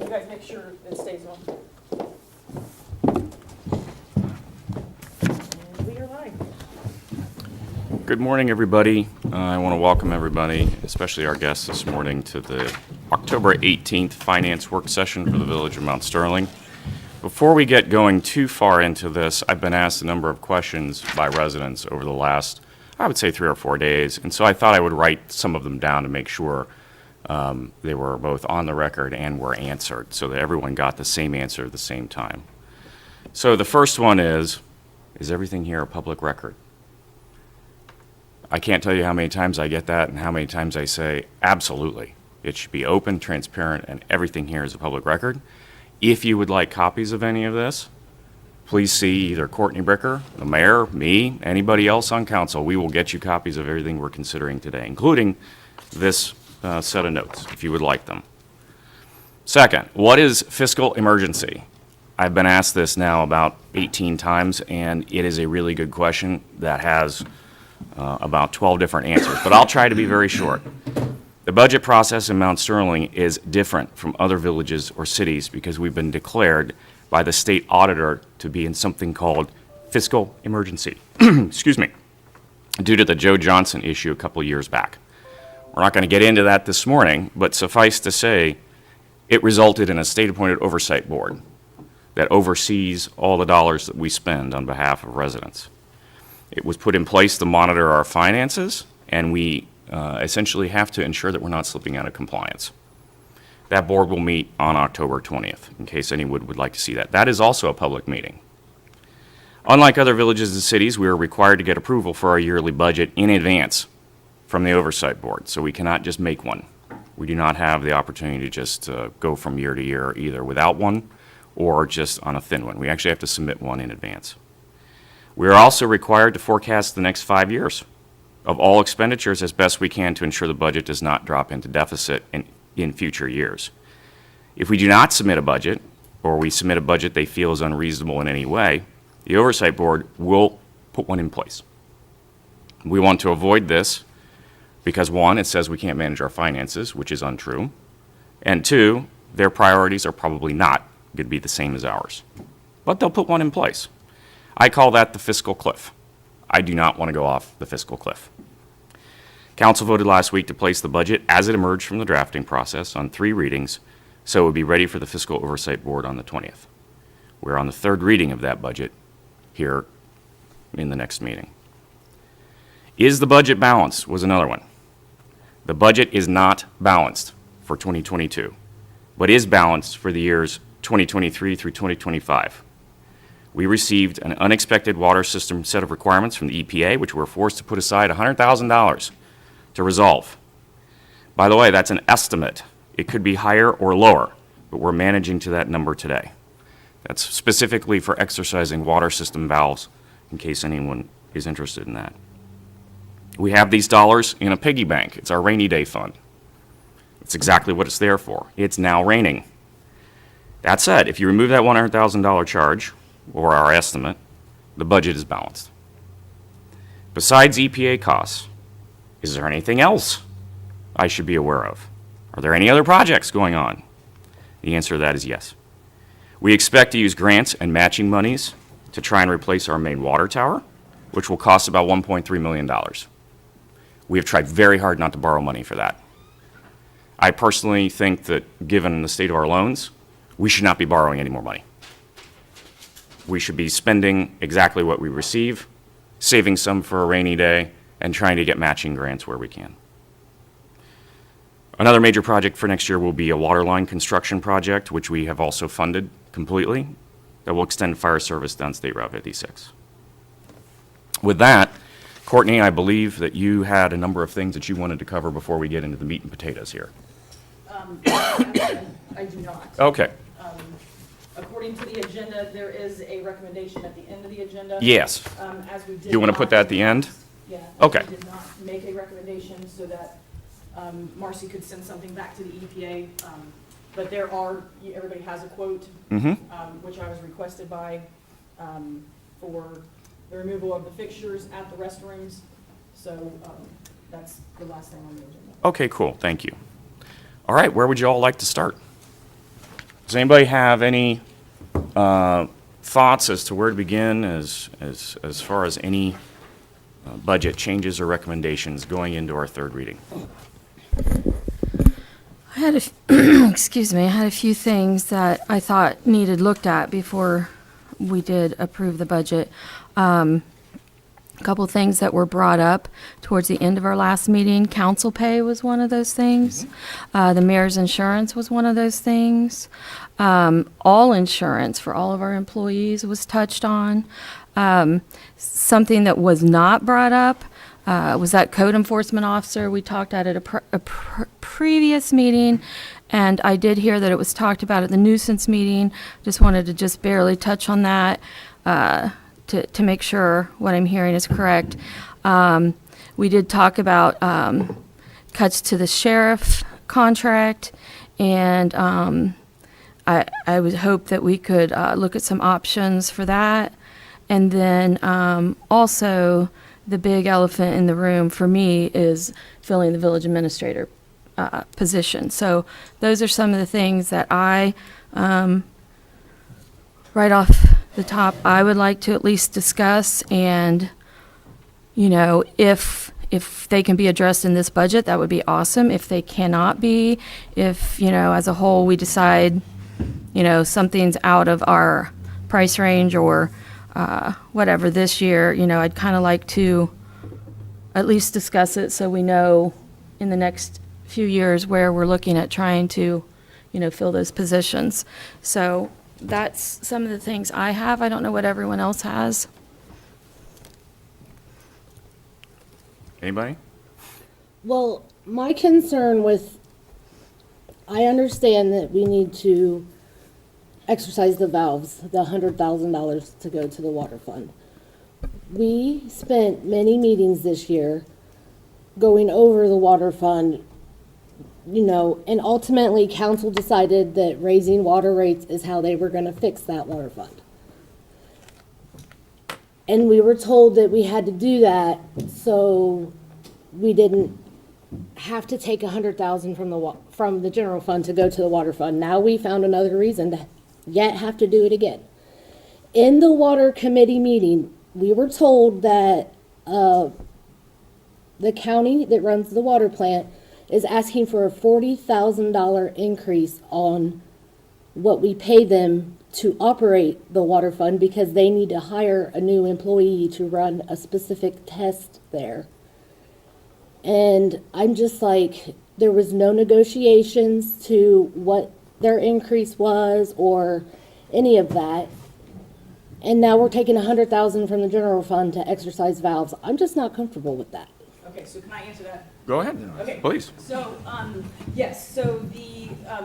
you guys make sure it stays on. And we are live. Good morning, everybody. I want to welcome everybody, especially our guests this morning, to the October 18th Finance Work Session for the Village of Mount Sterling. Before we get going too far into this, I've been asked a number of questions by residents over the last, I would say, 3 or 4 days, and so I thought I would write some of them down to make sure they were both on the record and were answered, so that everyone got the same answer at the same time. So the first one is everything here a public record? I can't tell you how many times I get that and how many times I say, absolutely. It should be open, transparent, and everything here is a public record. If you would like copies of any of this, please see either Courtney Bricker, the mayor, me, anybody else on council. We will get you copies of everything we're considering today, including this set of notes, if you would like them. Second, what is fiscal emergency? I've been asked this now about 18 times, and it is a really good question that has about 12 different answers, but I'll try to be very short. The budget process in Mount Sterling is different from other villages or cities because we've been declared by the state auditor to be in something called fiscal emergency, excuse me, due to the Joe Johnson issue a couple years back. We're not going to get into that this morning, but suffice to say, it resulted in a state-appointed oversight board that oversees all the dollars that we spend on behalf of residents. It was put in place to monitor our finances, and we essentially have to ensure that we're not slipping out of compliance. That board will meet on October 20th, in case anyone would like to see that. That is also a public meeting. Unlike other villages and cities, we are required to get approval for our yearly budget in advance from the oversight board, so we cannot just make one. We do not have the opportunity to just go from year to year either without one or just on a thin one. We actually have to submit one in advance. We are also required to forecast the next 5 years of all expenditures as best we can to ensure the budget does not drop into deficit in future years. If we do not submit a budget, or we submit a budget they feel is unreasonable in any way, the oversight board will put one in place. We want to avoid this because, one, it says we can't manage our finances, which is untrue, and two, their priorities are probably not going to be the same as ours. But they'll put one in place. I call that the fiscal cliff. I do not want to go off the fiscal cliff. Council voted last week to place the budget as it emerged from the drafting process on 3 readings, so it would be ready for the Fiscal Oversight Board on the 20th. We're on the 3rd reading of that budget here in the next meeting. Is the budget balanced was another one. The budget is not balanced for 2022, but is balanced for the years 2023 through 2025. We received an unexpected water system set of requirements from the EPA, which we're forced to put aside $100,000 to resolve. By the way, that's an estimate. It could be higher or lower, but we're managing to that number today. That's specifically for exercising water system valves, in case anyone is interested in that. We have these dollars in a piggy bank. It's our rainy day fund. It's exactly what it's there for. It's now raining. That said, if you remove that $100,000 charge, or our estimate, the budget is balanced. Besides EPA costs, is there anything else I should be aware of? Are there any other projects going on? The answer to that is yes. We expect to use grants and matching monies to try and replace our main water tower, which will cost about $1.3 million. We have tried very hard not to borrow money for that. I personally think that given the state of our loans, we should not be borrowing any more money. We should be spending exactly what we receive, saving some for a rainy day, and trying to get matching grants where we can. Another major project for next year will be a water line construction project, which we have also funded completely, that will extend fire service down State Route 56. With that, Courtney, I believe that you had a number of things that you wanted to cover before we get into the meat and potatoes here. I do not. Okay. According to the agenda, there is a recommendation at the end of the agenda. Yes. As we did. You want to put that at the end? Yeah. Okay. We did not make a recommendation so that Marcy could send something back to the EPA. But there are, everybody has a quote, which I was requested by for the removal of the fixtures at the restrooms. So that's the last thing on the agenda. Okay, cool. Thank you. All right, where would you all like to start? Does anybody have any thoughts as to where to begin as far as any budget changes or recommendations going into our third reading? I had excuse me, I had a few things that I thought needed looked at before we did approve the budget. A couple things that were brought up towards the end of our last meeting. Council pay was one of those things. The mayor's insurance was one of those things. All insurance for all of our employees was touched on. Something that was not brought up was that code enforcement officer. We talked at it a previous meeting, and I did hear that it was talked about at the nuisance meeting. Just wanted to just barely touch on that to make sure what I'm hearing is correct. We did talk about cuts to the sheriff contract, and I would hope that we could look at some options for that. And then also, the big elephant in the room for me is filling the village administrator position. So those are some of the things that I, right off the top, I would like to at least discuss. And, you know, if they can be addressed in this budget, that would be awesome. If they cannot be, if, you know, as a whole, we decide, you know, something's out of our price range or whatever this year, you know, I'd kind of like to at least discuss it so we know in the next few years where we're looking at trying to, you know, fill those positions. So that's some of the things I have. I don't know what everyone else has. Anybody? Well, my concern with, I understand that we need to exercise the valves, the $100,000 to go to the water fund. We spent many meetings this year going over the water fund, you know, and ultimately council decided that raising water rates is how they were gonna fix that water fund. And we were told that we had to do that so we didn't have to take 100,000 from the general fund to go to the water fund. Now we found another reason to yet have to do it again. In the water committee meeting, we were told that the county that runs the water plant is asking for a $40,000 increase on what we pay them to operate the water fund because they need to hire a new employee to run a specific test there. And I'm just like, there was no negotiations to what their increase was or any of that. And now we're taking 100,000 from the general fund to exercise valves. I'm just not comfortable with that. Okay, so can I answer that? Go ahead. Okay. Please. So, yes, so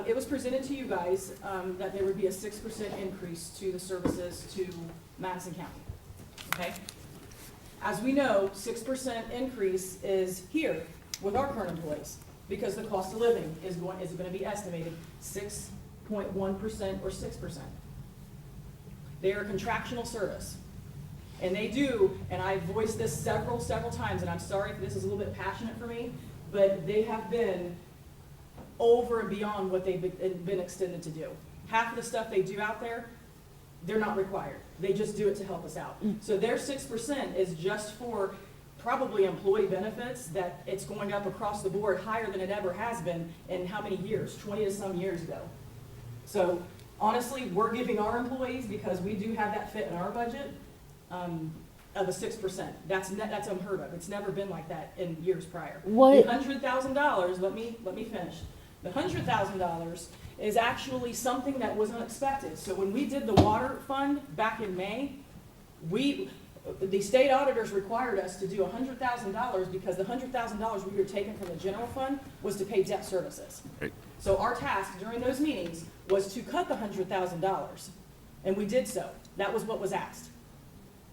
it was presented to you guys, that there would be a 6% increase to the services to Madison County, okay? As we know, 6% increase is here with our current employees, because the cost of living is gonna be estimated 6.1% or 6%. They are a contractual service. And they do, and I've voiced this several times, and I'm sorry if this is a little bit passionate for me, but they have been over and beyond what they've been extended to do. Half of the stuff they do out there, they're not required. They just do it to help us out. So their 6% is just for probably employee benefits, that it's going up across the board higher than it ever has been in how many years? 20 to some years ago. So honestly, we're giving our employees, because we do have that fit in our budget, of a 6%. That's unheard of. It's never been like that in years prior. What? The $100,000, let me finish. The $100,000 is actually something that was unexpected. So when we did the water fund back in May, the state auditors required us to do $100,000 because the $100,000 we were taking from the general fund was to pay debt services. Right. So our task during those meetings was to cut the $100,000, and we did so. That was what was asked.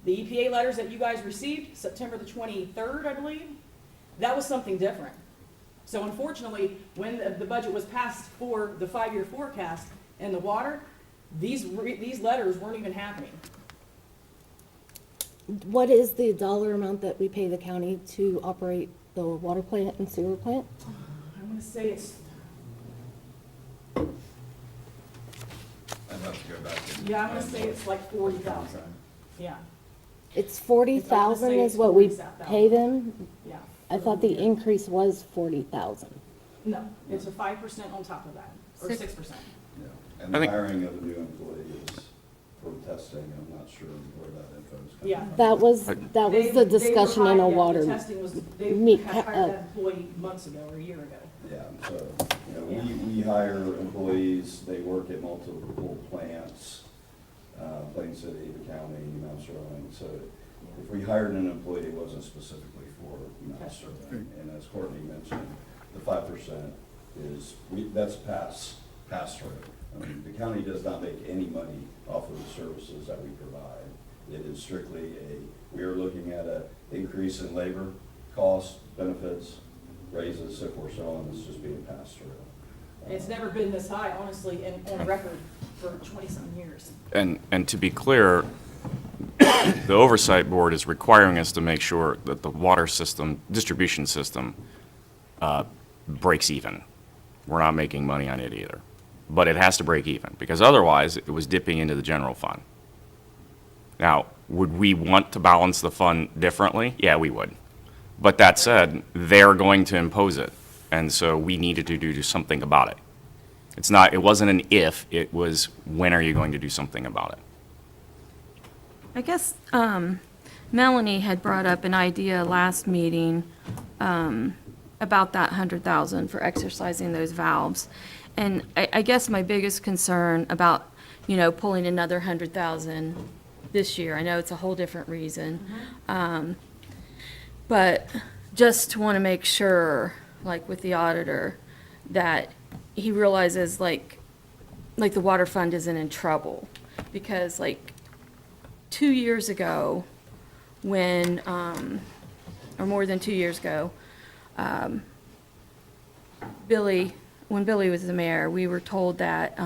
The EPA letters that you guys received, September the 23rd, I believe, that was something different. So unfortunately, when the budget was passed for the 5-year forecast and the water, these letters weren't even happening. What is the dollar amount that we pay the county to operate the water plant and sewer plant? I want to say it's have to go back and. Yeah, I'm gonna say it's like 40,000, yeah, It's 40,000 say is it's what we 40,000. pay them? yeah. I thought the increase was 40,000. No, it's a 5% on top of that, or 6%. Yeah, and I the think- hiring of a new employee is for testing, I'm not sure where that info is coming Yeah. from. That was They- the they were discussion in hired- a yeah, water. The testing was, they meet- had hired that employee months ago or a year ago. Yeah, so, we hire employees, they work at multiple plants, Plain City, the county, Mount Sterling. So if we hired an employee, it wasn't specifically for Mount Sterling. And as Courtney mentioned, the 5% is, that's pass-through. I mean, the county does not make any money off of the services that we provide. It is strictly we are looking at a increase in labor costs, benefits, raises, so forth, so on, it's just being passed through. It's never been this high, honestly, and on record for 20-some years. And to be clear, the oversight board is requiring us to make sure that the water system, distribution system, breaks even. We're not making money on it either. But it has to break even, because otherwise it was dipping into the general fund. Now, would we want to balance the fund differently? Yeah, we would. But that said, they're going to impose it, and so we needed to do something about it. It wasn't an if, it was when are you going to do something about it? I guess Melanie had brought up an idea last meeting about that 100,000 for exercising those valves. And I guess my biggest concern about, pulling another 100,000 this year, I know it's a whole different reason. But just want to make sure, like with the auditor, that he realizes like the water fund isn't in trouble. Because 2 years ago, when, or more than 2 years ago, when Billy was the mayor, we were told that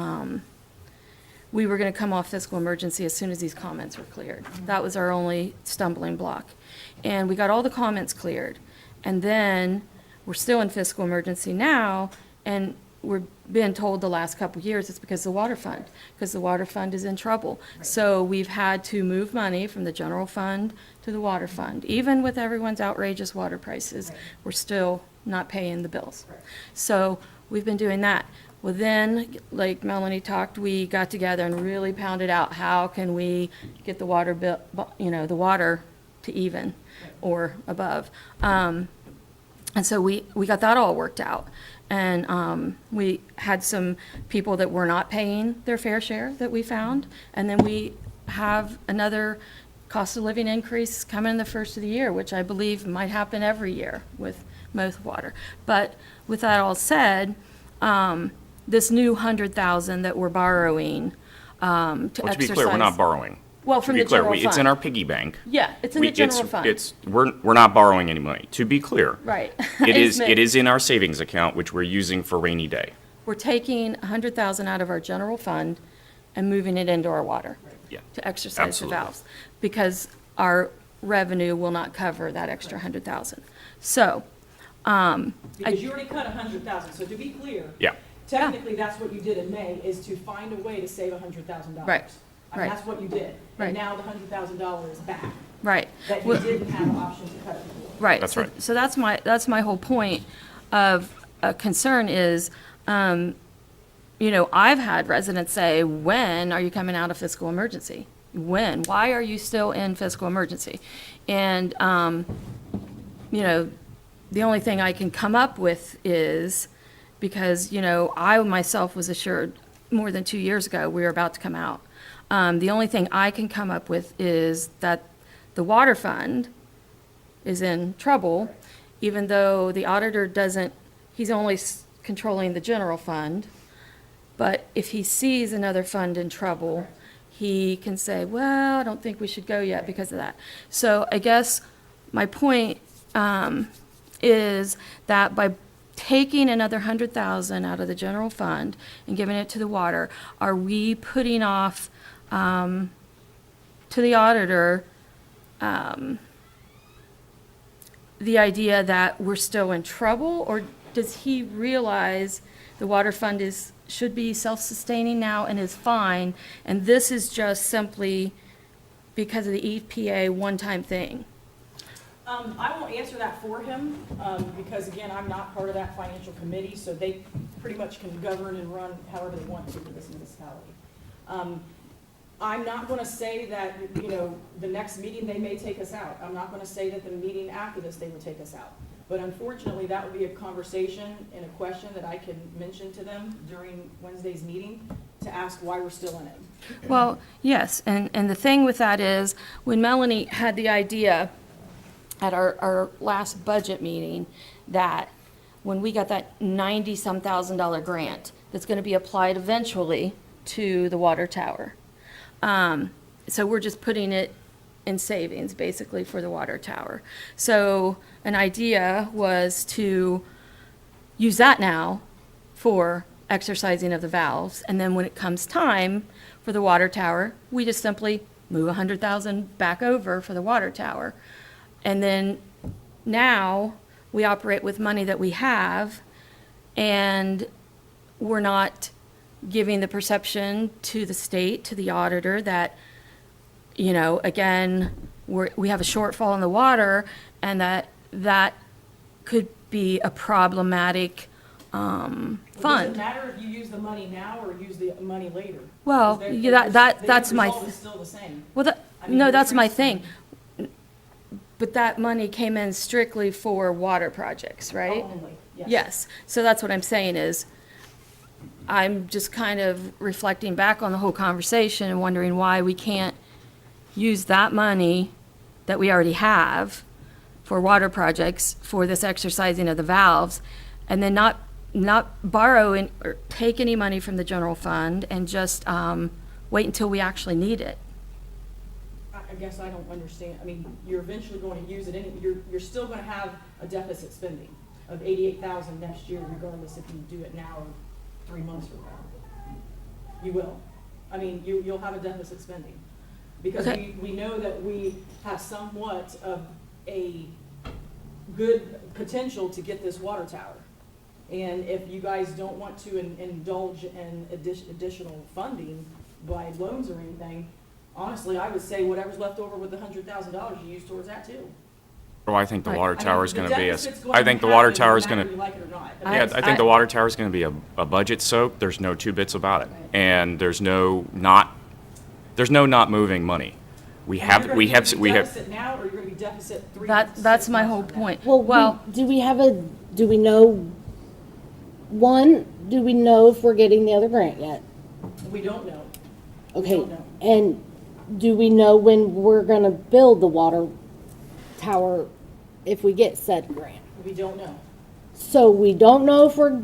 we were going to come off fiscal emergency as soon as these comments were cleared. That was our only stumbling block. And we got all the comments cleared. And then we're still in fiscal emergency now, and we're being told the last couple of years it's because the water fund is in trouble. So we've had to move money from the general fund to the water fund. Even with everyone's outrageous water prices, we're still not paying the bills. So we've been doing that. Well, then, like Melanie talked, we got together and really pounded out how can we get the water bill, the water to even or above. And so we got that all worked out. And we had some people that were not paying their fair share that we found. And then we have another cost of living increase coming in the first of the year, which I believe might happen every year with most water. But with that all said, this new 100,000 that we're borrowing to Well, to be exercise. clear, we're not borrowing. Well, from the general It's in fund. our piggy bank. Yeah, it's in the general fund. We're not borrowing any money, to be clear. Right. It is, It's it is in our savings account, which we're using for rainy day. We're taking 100,000 out of our general fund and moving it into our water. Yeah, To exercise absolutely. the valves, because our revenue will not cover that extra 100,000. So, Because you already cut 100,000, so to be clear. Yeah. Technically, that's what you did in May, is to find a way to save $100,000. Right, I mean, right. that's what you did. Right. And now the $100,000 is back, right. that you Well, didn't have an option to cut before. Right. That's so- right. So that's my whole point of concern is, I've had residents say, when are you coming out of fiscal emergency? When? Why are you still in fiscal emergency? And, the only thing I can come up with is, because, I myself was assured more than 2 years ago, we were about to come out. The only thing I can come up with is that the water fund is in trouble, even though the auditor doesn't, he's only controlling the general fund. But if he sees another fund in trouble, he can say, well, I don't think we should go yet because of that. So I guess my point is that by taking another 100,000 out of the general fund and giving it to the water, are we putting off to the auditor the idea that we're still in trouble, or does he realize the water fund should be self-sustaining now and is fine, and this is just simply because of the EPA one-time thing? I won't answer that for him, because again, I'm not part of that financial committee, so they pretty much can govern and run however they want to for this municipality. I'm not gonna say that, you know, the next meeting they may take us out. I'm not gonna say that the meeting after this they would take us out. But unfortunately, that would be a conversation and a question that I can mention to them during Wednesday's meeting to ask why we're still in it. Well, yes, and the thing with that is, when Melanie had the idea at our last budget meeting, that when we got that 90-some thousand dollar grant, that's gonna be applied eventually to the water tower. So we're just putting it in savings, basically, for the water tower. So an idea was to use that now for exercising of the valves, and then when it comes time for the water tower, we just simply move 100,000 back over for the water tower. And then now we operate with money that we have, and we're not giving the perception to the state, to the auditor, that, you know, again, we have a shortfall in the water, and that could be a problematic fund. Does it matter if you use the money now or use the money later? Well, 'Cause yeah, that's the my, result is still the same. well, I mean, no, they're that's my transferring. thing. But that money came in strictly for water projects, right? Only, yes. Yes, so that's what I'm saying is, I'm just kind of reflecting back on the whole conversation and wondering why we can't use that money that we already have for water projects for this exercising of the valves, and then not borrow or take any money from the general fund and just wait until we actually need it. I guess I don't understand. I mean, you're eventually going to use it you're still gonna have a deficit spending of 88,000 next year, regardless if you do it now or 3 months from now. You will. I mean, you'll have a deficit spending. Because Okay. we know that we have somewhat of a good potential to get this water tower. And if you guys don't want to indulge in additional funding by loans or anything, honestly, I would say whatever's left over with the $100,000, you use towards that too. Oh, I think the Right. water I mean, tower is the going to be deficit's going I think to the water happen tower is no going matter to, you like it or not. yeah, I think the water tower is going to be a budget soak. There's no two bits about it. Right. And there's no not moving money. We have. You're gonna be deficit now, or you're gonna be deficit 3 months, That's 6 my months whole from now. point. Well, do we know, do we know if we're getting the other grant yet? We don't know. Okay, don't know. and do we know when we're gonna build the water tower if we get said grant? We don't know. So we don't know if we're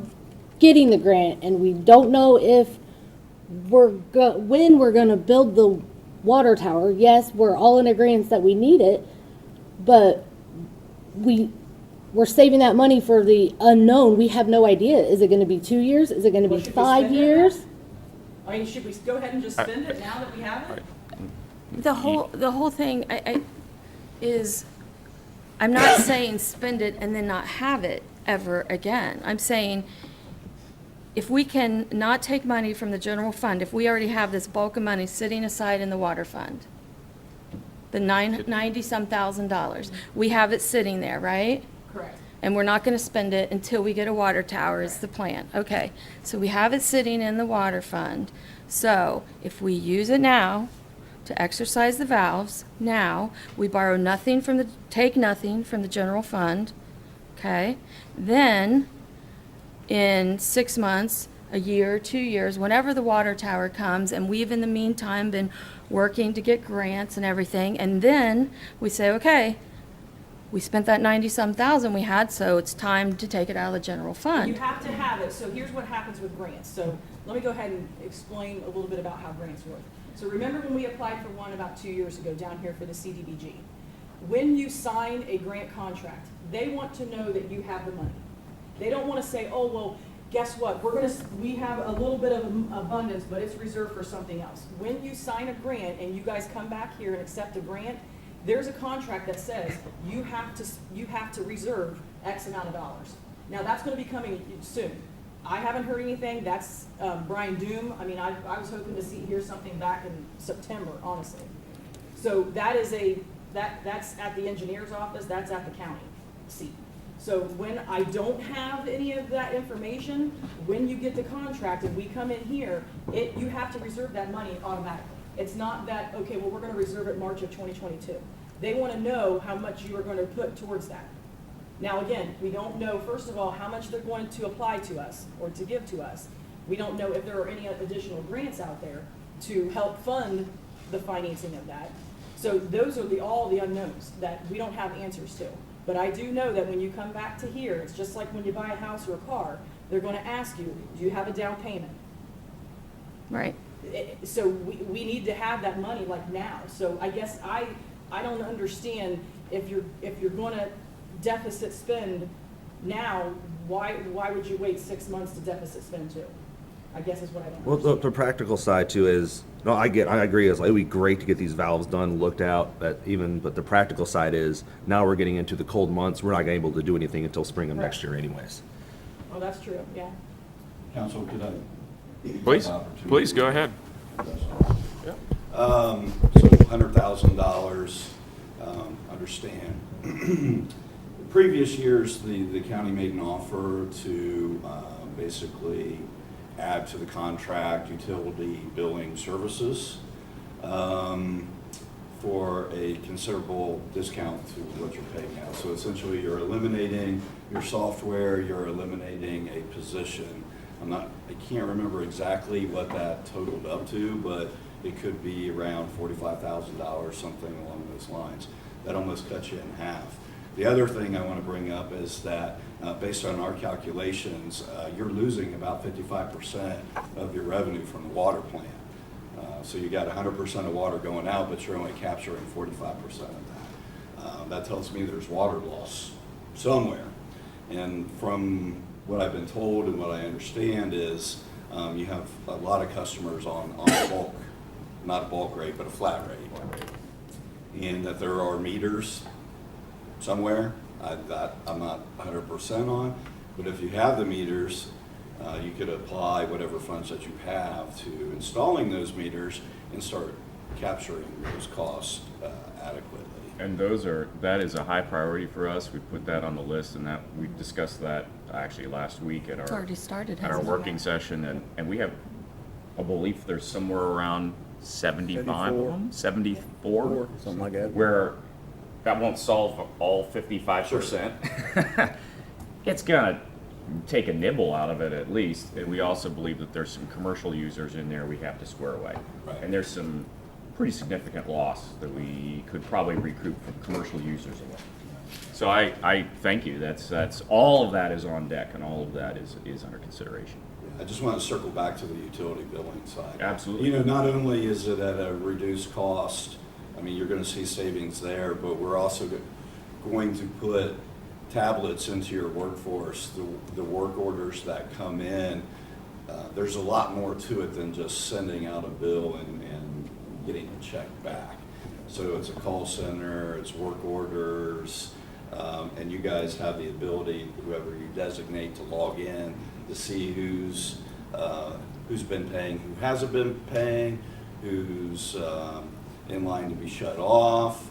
getting the grant, and we don't know if when we're gonna build the water tower. Yes, we're all in agreement that we need it, but we're saving that money for the unknown. We have no idea. Is it gonna be 2 years? Is it gonna Well, be should we 5 spend it now? years? I mean, should we go ahead and just spend it now that we have it? The whole thing is, I'm not saying spend it and then not have it ever again. I'm saying, if we can not take money from the general fund, if we already have this bulk of money sitting aside in the water fund, the 90-some thousand dollars, we have it sitting there, right? Correct. And we're not gonna spend it until we get a water tower is the plan. Okay, so we have it sitting in the water fund. So if we use it now to exercise the valves, now, we borrow nothing take nothing from the general fund, okay? Then, in 6 months, a year, 2 years, whenever the water tower comes, and we've in the meantime been working to get grants and everything, and then we say, okay, we spent that 90-some thousand we had, so it's time to take it out of the general You fund. have to have it, so here's what happens with grants. So let me go ahead and explain a little bit about how grants work. So remember when we applied for one about 2 years ago down here for the CDBG? When you sign a grant contract, they want to know that you have the money. They don't want to say, oh, well, guess what? We have a little bit of abundance, but it's reserved for something else. When you sign a grant and you guys come back here and accept a grant, there's a contract that says you have to reserve X amount of dollars. Now, that's gonna be coming soon. I haven't heard anything, that's, Brian Doom, I mean, I was hoping to hear something back in September, honestly. So that is that's at the engineer's office, that's at the county seat. So when I don't have any of that information, when you get the contract and we come in here, you have to reserve that money automatically. It's not that, okay, well, we're gonna reserve it March of 2022. They wanna know how much you are gonna put towards that. Now, again, we don't know, first of all, how much they're going to apply to us or to give to us. We don't know if there are any additional grants out there to help fund the financing of that. So those are all the unknowns that we don't have answers to. But I do know that when you come back to here, it's just like when you buy a house or a car, they're gonna ask you, do you have a down payment? Right. So we need to have that money like now. So I guess I don't understand if you're gonna deficit spend now, why would you wait 6 months to deficit spend too? I guess is what I don't Well, understand. the practical side too is, no, I agree, it's like, it'd be great to get these valves done, looked out, but the practical side is, now we're getting into the cold months, we're not gonna be able to do anything until spring of next year anyways. Oh, that's true, yeah. Council, could I? Please go ahead. So $100,000, understand. Previous years, the county made an offer to basically add to the contract utility billing services for a considerable discount to what you're paying now. So essentially, you're eliminating your software, you're eliminating a position. I can't remember exactly what that totaled up to, but it could be around $45,000, something along those lines. That almost cuts you in half. The other thing I want to bring up is that based on our calculations, you're losing about 55% of your revenue from the water plant. So you got 100% of water going out, but you're only capturing 45% of that. That tells me there's water loss somewhere. And from what I've been told and what I understand is you have a lot of customers on a bulk, not a bulk rate, but a flat rate. And that there are meters somewhere that I'm not 100% on, but if you have the meters, you could apply whatever funds that you have to installing those meters and start capturing those costs adequately. And that is a high priority for us. We put that on the list, and that we discussed that actually last week at It's already started, our hasn't it? working session, and we have a belief there's somewhere around 75 of them, 74, Something like that. where that won't solve all 55%. It's gonna take a nibble out of it at least, and we also believe that there's some commercial users in there we have to square away. Right. And there's some pretty significant loss that we could probably recoup from commercial users alone. So I thank you, that's, all of that is on deck, and all of that is under consideration. I just want to circle back to the utility billing side. Absolutely. You know, not only is it at a reduced cost, I mean, you're going to see savings there, but we're also going to put tablets into your workforce, the work orders that come in. There's a lot more to it than just sending out a bill and getting a check back. So it's a call center, it's work orders, and you guys have the ability, whoever you designate, to log in to see who's been paying, who hasn't been paying, who's in line to be shut off,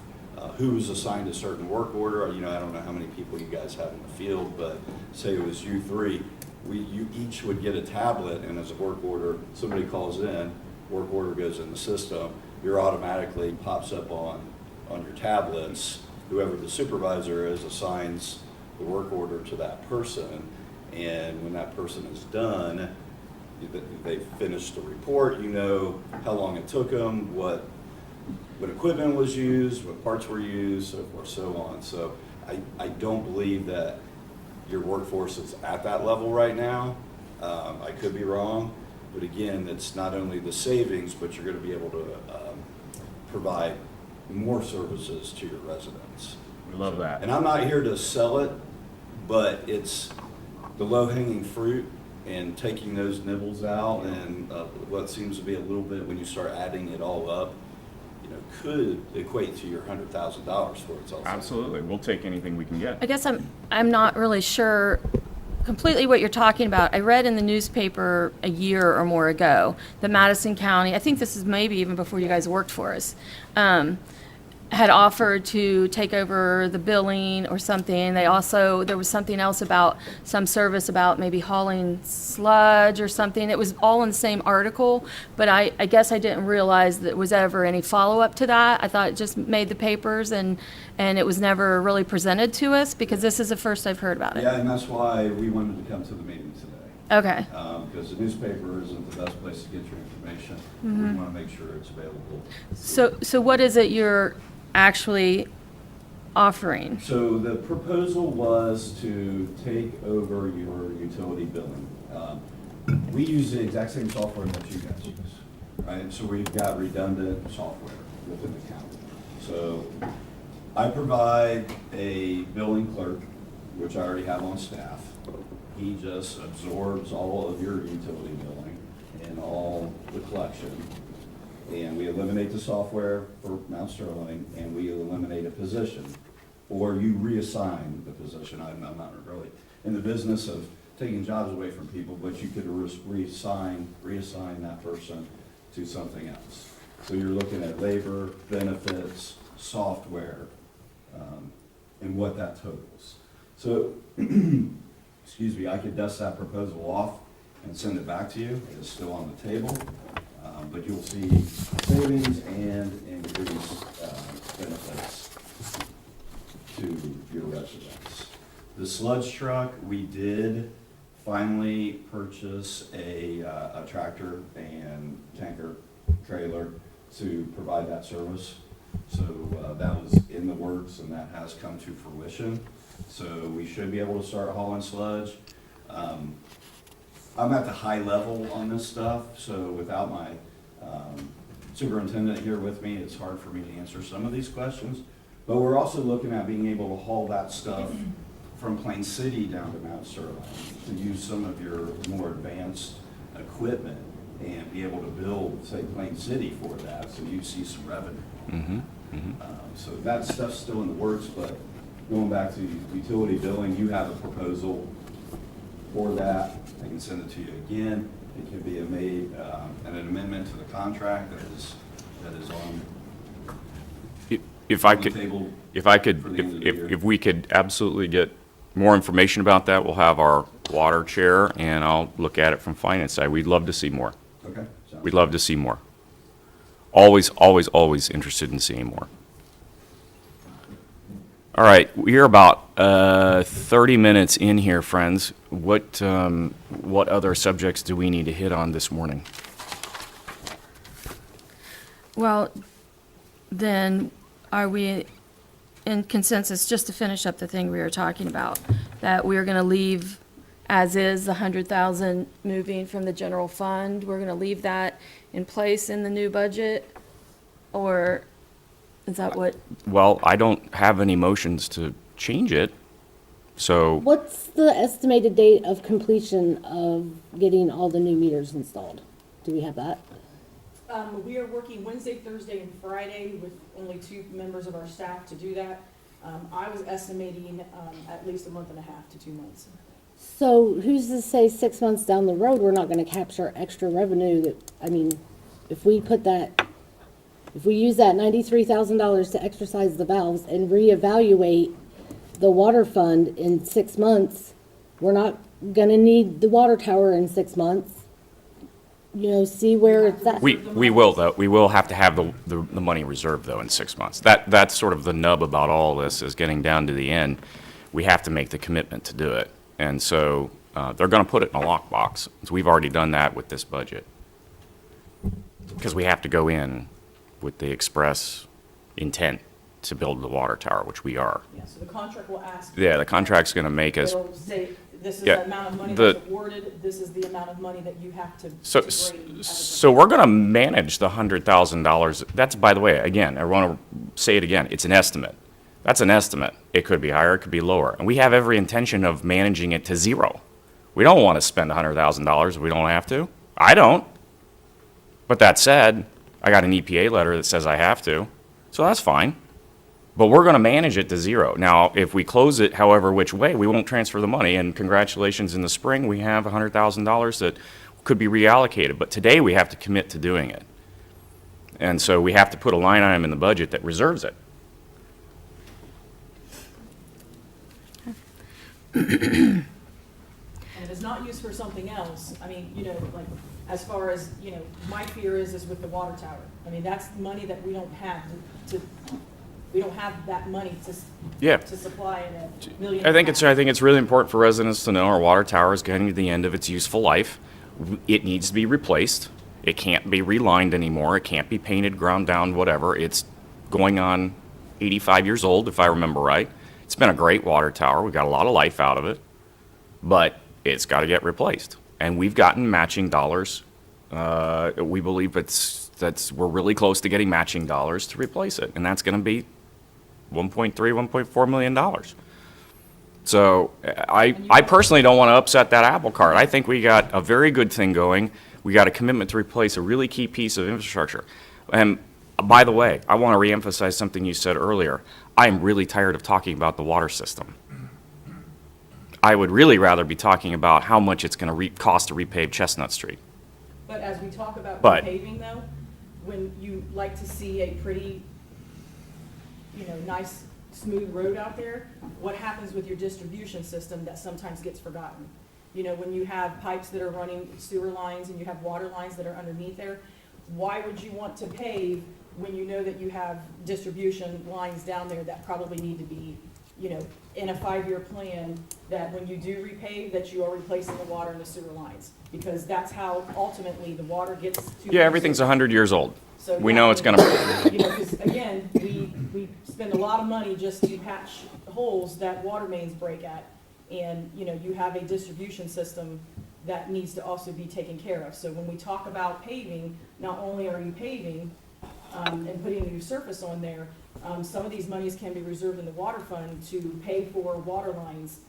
who's assigned a certain work order. You know, I don't know how many people you guys have in the field, but say it was you three, you each would get a tablet, and as a work order, somebody calls in, work order goes in the system, you're automatically pops up on your tablets. Whoever the supervisor is assigns the work order to that person, and when that person is done, they finish the report, you know how long it took them, what equipment was used, what parts were used, so forth, so on. So I don't believe that your workforce is at that level right now. I could be wrong, but again, it's not only the savings, but you're going to be able to provide more services to your residents. We love that. And I'm not here to sell it, but it's the low-hanging fruit, and taking those nibbles out, and what seems to be a little bit, when you start adding it all up, you know, could equate to your $100,000 for it's all. Absolutely, we'll take anything we can get. I guess I'm not really sure completely what you're talking about. I read in the newspaper a year or more ago that Madison County, I think this is maybe even before you guys worked for us, had offered to take over the billing or something. They also, there was something else about some service about maybe hauling sludge or something. It was all in the same article, but I guess I didn't realize that was ever any follow-up to that. I thought it just made the papers and it was never really presented to us, because this is the first I've heard about it. Yeah, and that's why we wanted to come to the meeting today. Okay. Because the newspaper isn't the best place to get your information. We want to make sure it's available. So what is it you're actually offering? So the proposal was to take over your utility billing. We use the exact same software that you guys use, right? So we've got redundant software within the county. So I provide a billing clerk, which I already have on staff. He just absorbs all of your utility billing and all the collection. And we eliminate the software for Mount Sterling, and we eliminate a position. Or you reassign the position. I'm not really in the business of taking jobs away from people, but you could reassign that person to something else. So you're looking at labor, benefits, software, and what that totals. So, excuse me, I could dust that proposal off and send it back to you. It's still on the table. But you'll see savings and increased benefits to your residents. The sludge truck, we did finally purchase a tractor and tanker trailer to provide that service. So that was in the works, and that has come to fruition. So we should be able to start hauling sludge. I'm at the high level on this stuff, so without my superintendent here with me, it's hard for me to answer some of these questions. But we're also looking at being able to haul that stuff from Plain City down to Mount Sterling, to use some of your more advanced equipment and be able to build, say, Plain City for that, so you see some revenue. So that stuff's still in the works, but going back to utility billing, you have a proposal for that. I can send it to you again. It can be an amendment to the contract that is on If I the could, table. if we could absolutely get more information about that, we'll have our water chair, and I'll look at it from finance side. We'd love to see more. Okay. Sounds We'd love to see more. Always, always, always interested in seeing more. All right, we're about 30 minutes in here, friends. What other subjects do we need to hit on this morning? Well, then, are we in consensus, just to finish up the thing we were talking about, that we're gonna leave as is, the 100,000 moving from the general fund? We're gonna leave that in place in the new budget? Or is that what? Well, I don't have any motions to change it, so What's the estimated date of completion of getting all the new meters installed? Do we have that? We are working Wednesday, Thursday, and Friday with only 2 members of our staff to do that. I was estimating at least a month and a half to 2 months. So who's to say 6 months down the road, we're not gonna capture extra revenue that, I mean, if we use that $93,000 to exercise the valves and reevaluate the water fund in 6 months, we're not gonna need the water tower in 6 months. You know, see where it's at. we will, though. We will have to have the money reserved, though, in 6 months. That's sort of the nub about all this, is getting down to the end. We have to make the commitment to do it. And so they're going to put it in a lockbox. So we've already done that with this budget. Because we have to go in with the express intent to build the water tower, which we are. Yeah, so the contract will ask. Yeah, the contract's going to make us. It'll say, this is Yeah, the amount of money the- that's awarded, this is the amount of money that you have to So, grade as a so we're going to manage the $100,000. That's, by the way, again, I want to say it again, it's an estimate. That's an estimate. It could be higher, it could be lower. And we have every intention of managing it to zero. We don't want to spend $100,000 if we don't have to. I don't. But that said, I got an EPA letter that says I have to, so that's fine. But we're going to manage it to zero. Now, if we close it however which way, we won't transfer the money. And congratulations, in the spring, we have $100,000 that could be reallocated. But today, we have to commit to doing it. And so we have to put a line item in the budget that reserves it. And if it's not used for something else, I mean, you know, like, as far as, you know, my fear is with the water tower. I mean, that's money that we don't have we don't have that money Yeah. to supply in a million. I think it's really important for residents to know our water tower is getting to the end of its useful life. It needs to be replaced. It can't be relined anymore. It can't be painted, ground down, whatever. It's going on 85 years old, if I remember right. It's been a great water tower. We got a lot of life out of it, but it's got to get replaced. And we've gotten matching dollars. We believe we're really close to getting matching dollars to replace it, and that's going to be $1.4 million. So I personally don't want to upset that apple cart. I think we got a very good thing going. We got a commitment to replace a really key piece of infrastructure. And by the way, I want to reemphasize something you said earlier. I am really tired of talking about the water system. I would really rather be talking about how much it's going to cost to repave Chestnut Street. But as we talk about But- repaving though, when you like to see a pretty, you know, nice, smooth road out there, what happens with your distribution system that sometimes gets forgotten? You know, when you have pipes that are running sewer lines and you have water lines that are underneath there, why would you want to pave when you know that you have distribution lines down there that probably need to be, you know, in a 5-year plan, that when you do repave, that you are replacing the water and the sewer lines? Because that's how ultimately the water gets to. Yeah, everything's 100 years old. So, We yeah, know it's going to, You know, because again, we spend a lot of money just to patch holes that water mains break at. And, you know, you have a distribution system that needs to also be taken care of. So when we talk about paving, not only are you paving and putting a new surface on there, some of these monies can be reserved in the water fund to pay for water lines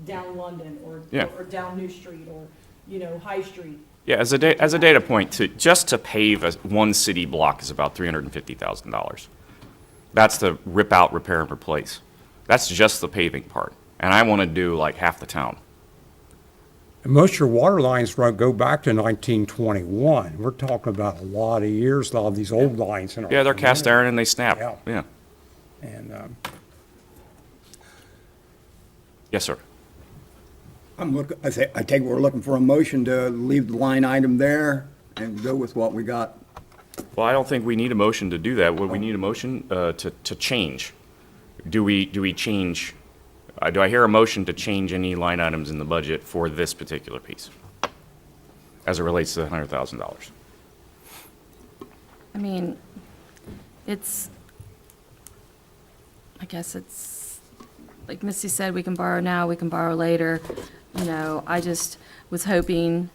down London Yeah. or down New Street or, you know, High Street. yeah, as a data point, just to pave one city block is about $350,000. That's to rip out, repair, and replace. That's just the paving part. And I want to do like half the town. And most of your water lines go back to 1921. We're talking about a lot of years, a lot of these old lines. In our Yeah, they're cast community. iron and they snap. Yeah. Yeah. And Yes, sir. I take it we're looking for a motion to leave the line item there and go with what we got. Well, I don't think we need a motion to do that. What we need a motion to change. Do we change? Do I hear a motion to change any line items in the budget for this particular piece, as it relates to the $100,000? I mean, I guess like Missy said, we can borrow now, we can borrow later. You know, I just was hoping,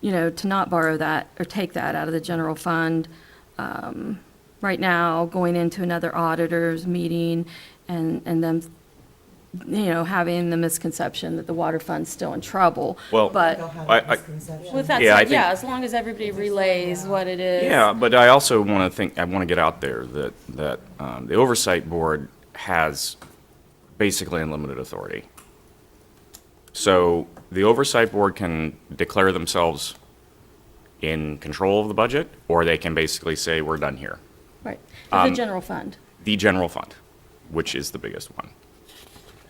you know, to not borrow that or take that out of the general fund. Right now, going into another auditor's meeting and them, you know, having the misconception that the water fund's still in trouble. Well, But with that Yeah, I said, think- yeah, as long as everybody relays what it is. Yeah, but I also want to get out there that the oversight board has basically unlimited authority. So the oversight board can declare themselves in control of the budget, or they can basically say, we're done here. Right, for the general fund. The general fund, which is the biggest one.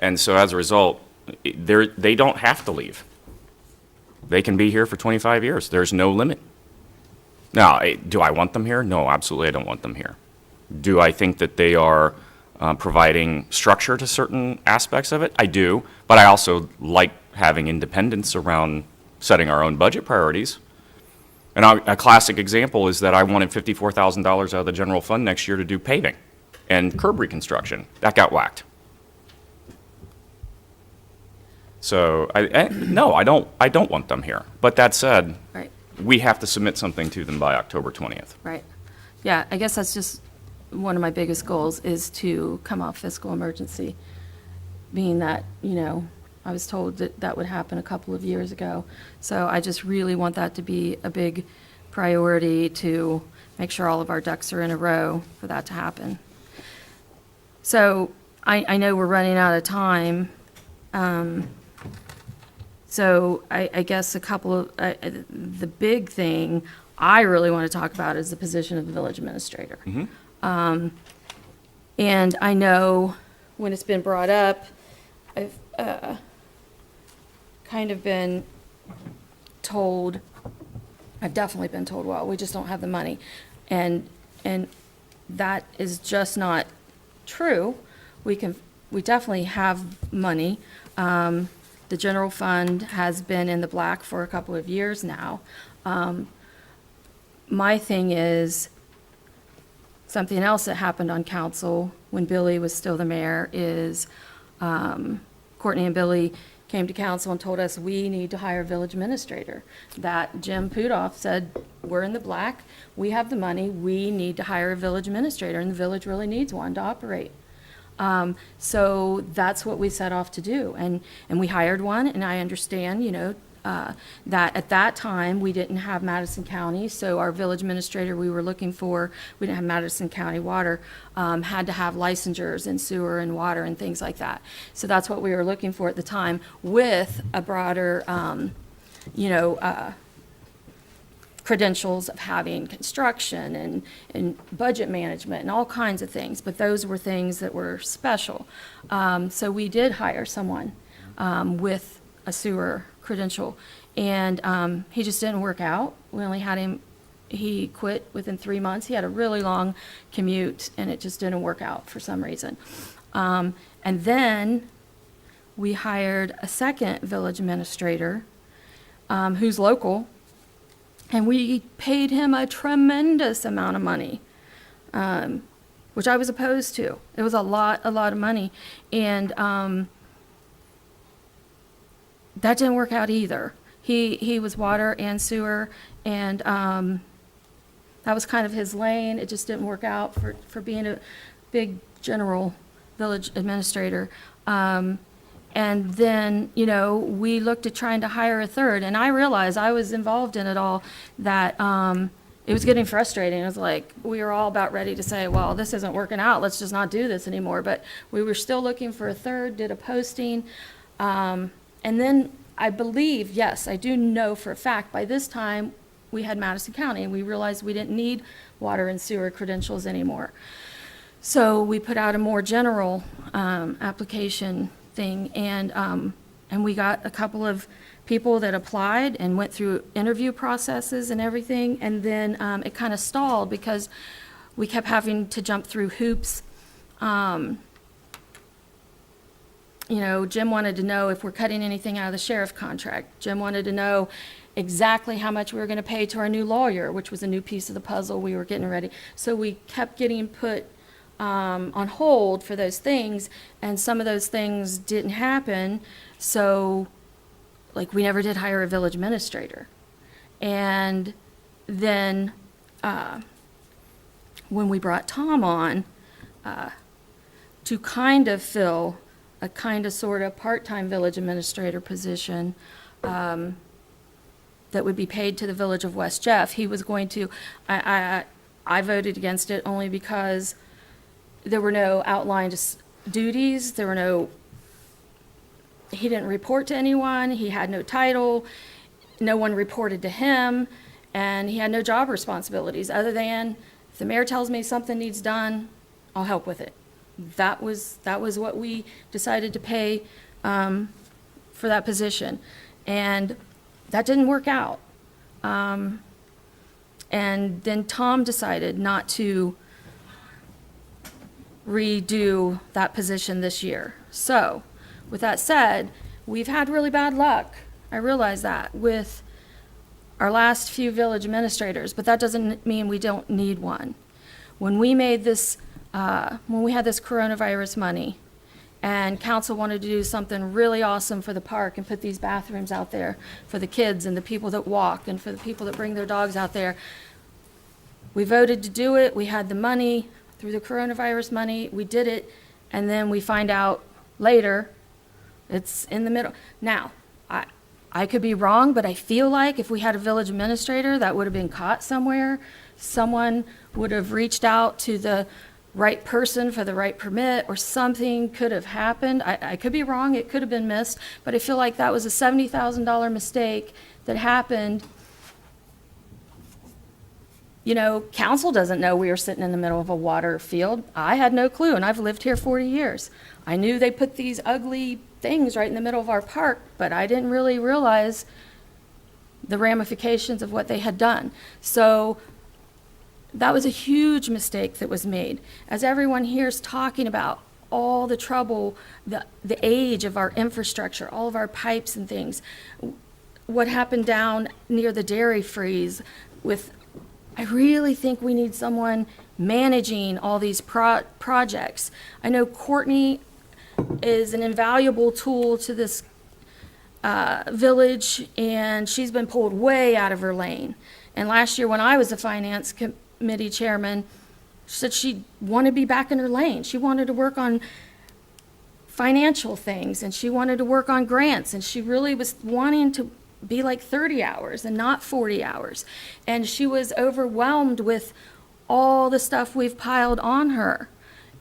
And so as a result, they don't have to leave. They can be here for 25 years. There's no limit. Now, do I want them here? No, absolutely I don't want them here. Do I think that they are providing structure to certain aspects of it? I do, but I also like having independence around setting our own budget priorities. And a classic example is that I wanted $54,000 out of the general fund next year to do paving and curb reconstruction. That got whacked. So, no, I don't want them here. But that said, Right, we have to submit something to them by October 20th. right. Yeah, I guess that's just one of my biggest goals is to come off fiscal emergency, being that, you know, I was told that that would happen a couple of years ago. So I just really want that to be a big priority to make sure all of our ducks are in a row for that to happen. So I know we're running out of time. So I guess a couple of, the big thing I really want to talk about is the position of the village administrator. And I know when it's been brought up, I've kind of been told, I've definitely been told, well, we just don't have the money. And that is just not true. We definitely have money. The general fund has been in the black for a couple of years now. My thing is, something else that happened on council when Billy was still the mayor is, Courtney and Billy came to council and told us we need to hire a village administrator. That Jim Pudoff said, we're in the black, we have the money, we need to hire a village administrator, and the village really needs one to operate. So that's what we set off to do, and we hired one, and I understand, that at that time, we didn't have Madison County, so our village administrator we were looking for, we didn't have Madison County Water, had to have licensures in sewer and water and things like that. So that's what we were looking for at the time, with a broader, credentials of having construction and budget management and all kinds of things, but those were things that were special. So we did hire someone with a sewer credential, and he just didn't work out. We only had him, he quit within 3 months. He had a really long commute, and it just didn't work out for some reason. And then we hired a second village administrator who's local, and we paid him a tremendous amount of money, which I was opposed to. It was a lot of money. And that didn't work out either. He was water and sewer, and that was kind of his lane. It just didn't work out for being a big general village administrator. And then, we looked at trying to hire a third, and I realized I was involved in it all, that it was getting frustrating. It was like, we were all about ready to say, well, this isn't working out, let's just not do this anymore. But we were still looking for a third, did a posting. And then I believe, yes, I do know for a fact, by this time, we had Madison County, and we realized we didn't need water and sewer credentials anymore. So we put out a more general application thing, and we got a couple of people that applied and went through interview processes and everything, and then it kind of stalled because we kept having to jump through hoops. Jim wanted to know if we're cutting anything out of the sheriff contract. Jim wanted to know exactly how much we were going to pay to our new lawyer, which was a new piece of the puzzle we were getting ready. So we kept getting put on hold for those things, and some of those things didn't happen. So, we never did hire a village administrator. And then when we brought Tom on to kind of fill a kind of sort of part-time village administrator position that would be paid to the village of West Jeff, he was going to, I voted against it only because there were no outlined duties, he didn't report to anyone, he had no title, no one reported to him, and he had no job responsibilities other than, if the mayor tells me something needs done, I'll help with it. That was what we decided to pay for that position, and that didn't work out. And then Tom decided not to redo that position this year. So, with that said, we've had really bad luck. I realize that with our last few village administrators, but that doesn't mean we don't need one. When we made this, when we had this coronavirus money, and council wanted to do something really awesome for the park and put these bathrooms out there for the kids and the people that walk and for the people that bring their dogs out there, we voted to do it. We had the money through the coronavirus money. We did it, and then we find out later it's in the middle. Now, I could be wrong, but I feel like if we had a village administrator, that would have been caught somewhere. Someone would have reached out to the right person for the right permit, or something could have happened. I could be wrong, it could have been missed, but I feel like that was a $70,000 mistake that happened. You know, council doesn't know we were sitting in the middle of a water field. I had no clue, and I've lived here 40 years. I knew they put these ugly things right in the middle of our park, but I didn't really realize the ramifications of what they had done. So that was a huge mistake that was made. As everyone here is talking about all the trouble, the age of our infrastructure, all of our pipes and things, what happened down near the dairy freeze with, I really think we need someone managing all these projects. I know Courtney is an invaluable tool to this village, and she's been pulled way out of her lane. And last year when I was the finance committee chairman, she said she wanted to be back in her lane. She wanted to work on financial things, and she wanted to work on grants, and she really was wanting to be like 30 hours and not 40 hours. And she was overwhelmed with all the stuff we've piled on her.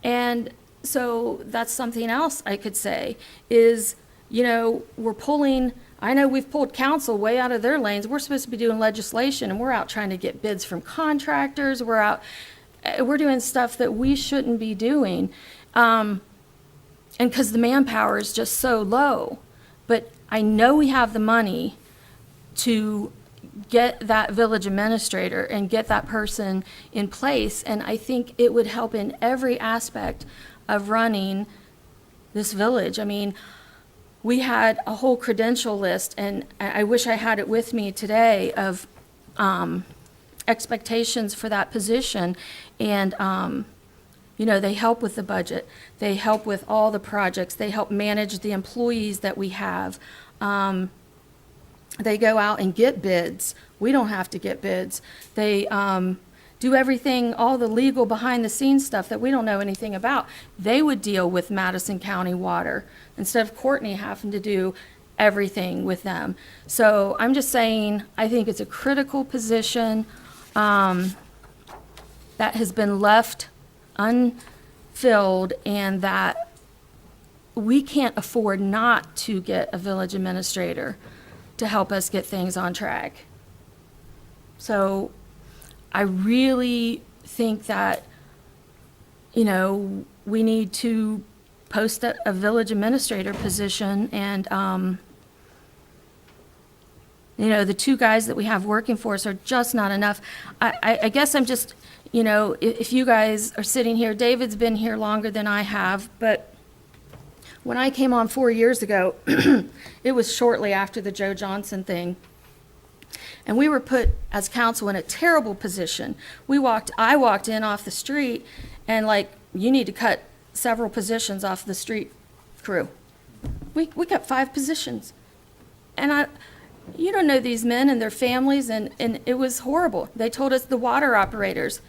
And so that's something else I could say is, you know, we're pulling, I know we've pulled council way out of their lanes. We're supposed to be doing legislation, and we're out trying to get bids from contractors. We're doing stuff that we shouldn't be doing. And because the manpower is just so low. But I know we have the money to get that village administrator and get that person in place. And I think it would help in every aspect of running this village. I mean, we had a whole credential list, and I wish I had it with me today, of expectations for that position. And, you know, they help with the budget. They help with all the projects. They help manage the employees that we have. They go out and get bids. We don't have to get bids. They do everything, all the legal behind the scenes stuff that we don't know anything about. They would deal with Madison County Water instead of Courtney having to do everything with them. So I'm just saying, I think it's a critical position that has been left unfilled, and that we can't afford not to get a village administrator to help us get things on track. So I really think that, you know, we need to post a village administrator position, and, you know, the two guys that we have working for us are just not enough. I guess I'm just, you know, if you guys are sitting here, David's been here longer than I have, but when I came on 4 years ago, it was shortly after the Joe Johnson thing. And we were put as council in a terrible position. I walked in off the street, and like, you need to cut several positions off the street crew. We cut 5 positions. And you don't know these men and their families, and it was horrible. They told us the water operators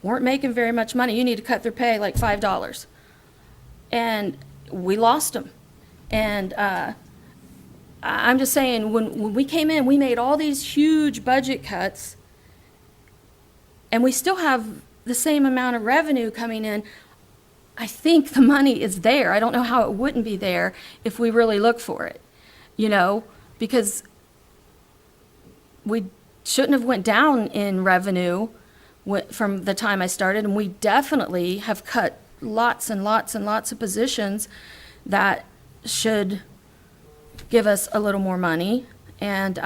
weren't making very much money. You need to cut their pay like $5. And we lost them. And I'm just saying, when we came in, we made all these huge budget cuts, and we still have the same amount of revenue coming in. I think the money is there. I don't know how it wouldn't be there if we really look for it, you know, because we shouldn't have went down in revenue from the time I started, and we definitely have cut lots and lots and lots of positions that should give us a little more money. And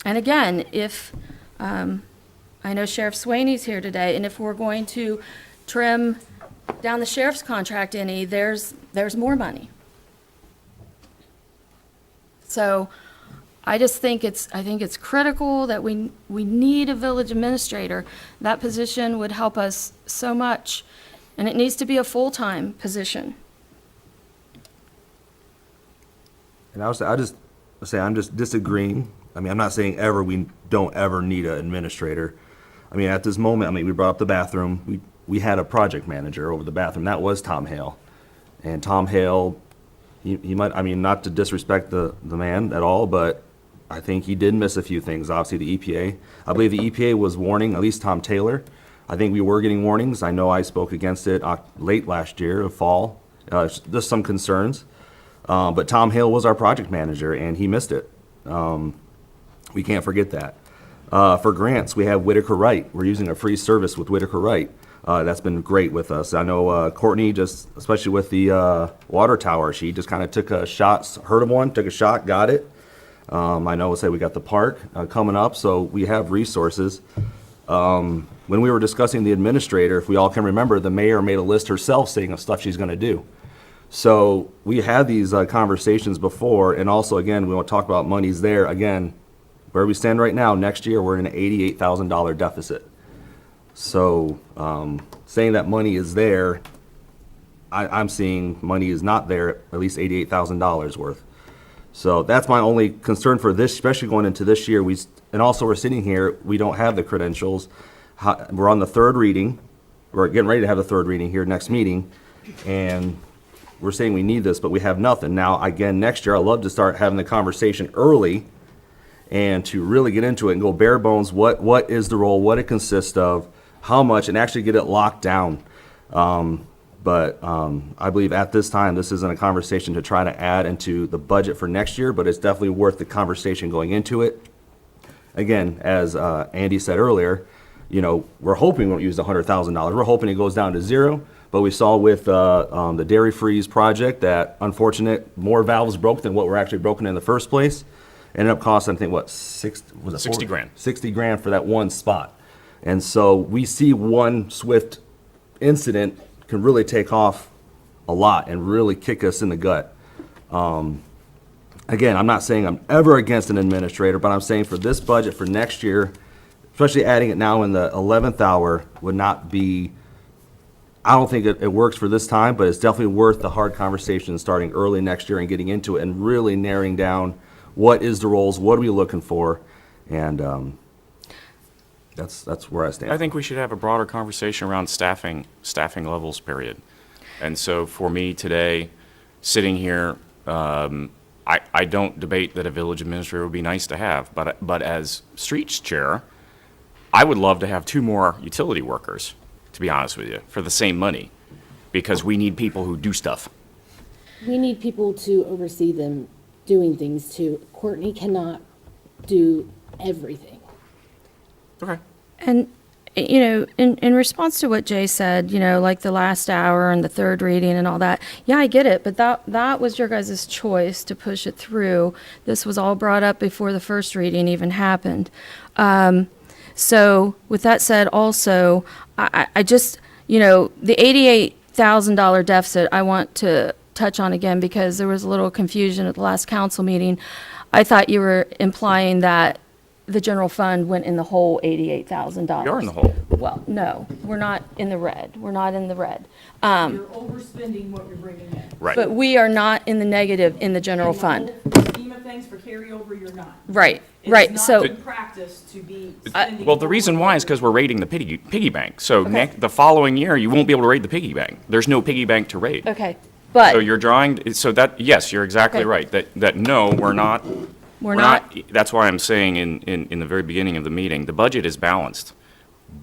again, if I know Sheriff Swaney's here today, and if we're going to trim down the sheriff's contract any, there's more money. So I just think it's critical that we need a village administrator. That position would help us so much, and it needs to be a full-time position. And I just say I'm just disagreeing. I mean, I'm not saying we don't ever need an administrator. I mean, at this moment, we brought up the bathroom. We had a project manager over the bathroom. That was Tom Hale. And Tom Hale, he might, I mean, not to disrespect the man at all, but I think he did miss a few things. Obviously, the EPA. I believe the EPA was warning, at least Tom Taylor, I think we were getting warnings. I know I spoke against it late last year, fall, just some concerns. But Tom Hale was our project manager, and he missed it. We can't forget that. For grants, we have Whitaker Wright. We're using a free service with Whitaker Wright. That's been great with us. I know Courtney, just especially with the water tower, she just kind of took a shot, heard of one, took a shot, got it. I know, say we got the park coming up, so we have resources. When we were discussing the administrator, if we all can remember, the mayor made a list herself saying of stuff she's going to do. So we had these conversations before, and also, again, we want to talk about monies there. Again, where we stand right now, next year, we're in an $88,000 deficit. So saying that money is there, I'm seeing money is not there, at least $88,000 worth. So that's my only concern for this, especially going into this year. And also we're sitting here, we don't have the credentials. We're on the third reading. We're getting ready to have the third reading here next meeting. And we're saying we need this, but we have nothing. Now, again, next year, I'd love to start having the conversation early and to really get into it and go bare bones, what is the role, what it consists of, how much, and actually get it locked down. But I believe at this time, this isn't a conversation to try to add into the budget for next year, but it's definitely worth the conversation going into it. Again, as Andy said earlier, we're hoping we won't use the $100,000. We're hoping it goes down to zero. But we saw with the dairy freeze project that unfortunate more valves broke than what were actually broken in the first place. Ended up costing, I think, what, 60 grand. 60 grand for that one spot. And so we see one swift incident can really take off a lot and really kick us in the gut. Again, I'm not saying I'm ever against an administrator, but I'm saying for this budget for next year, especially adding it now in the 11th hour would not be, I don't think it works for this time, but it's definitely worth the hard conversation starting early next year and getting into it and really narrowing down what is the roles, what are we looking for, and that's where I stand. I think we should have a broader conversation around staffing levels, period. And so for me today, sitting here, I don't debate that a village administrator would be nice to have, but as streets chair, I would love to have 2 more utility workers, to be honest with you, for the same money, because we need people who do stuff. We need people to oversee them doing things too. Courtney cannot do everything. Okay. And, in response to what Jay said, like the last hour and the third reading and all that, yeah, I get it, but that was your guys' choice to push it through. This was all brought up before the first reading even happened. So with that said, also, I just, the $88,000 deficit, I want to touch on again because there was a little confusion at the last council meeting. I thought you were implying that the general fund went in the whole $88,000. We are in the hole. Well, no, we're not in the red. We're not in the red. You're overspending what you're bringing in. Right. But we are not in the negative in the general In the fund. whole scheme of things for carryover, you're not. Right, It right. is So, not good practice to be spending. Well, the reason why is because we're raiding the piggy bank. So Okay. the following year, you won't be able to raid the piggy bank. There's no piggy bank to raid. okay, So but you're drawing, so that, yes, you're exactly Okay. right, that no, we're not. we're not, That's why I'm saying in the very beginning of the meeting, the budget is balanced.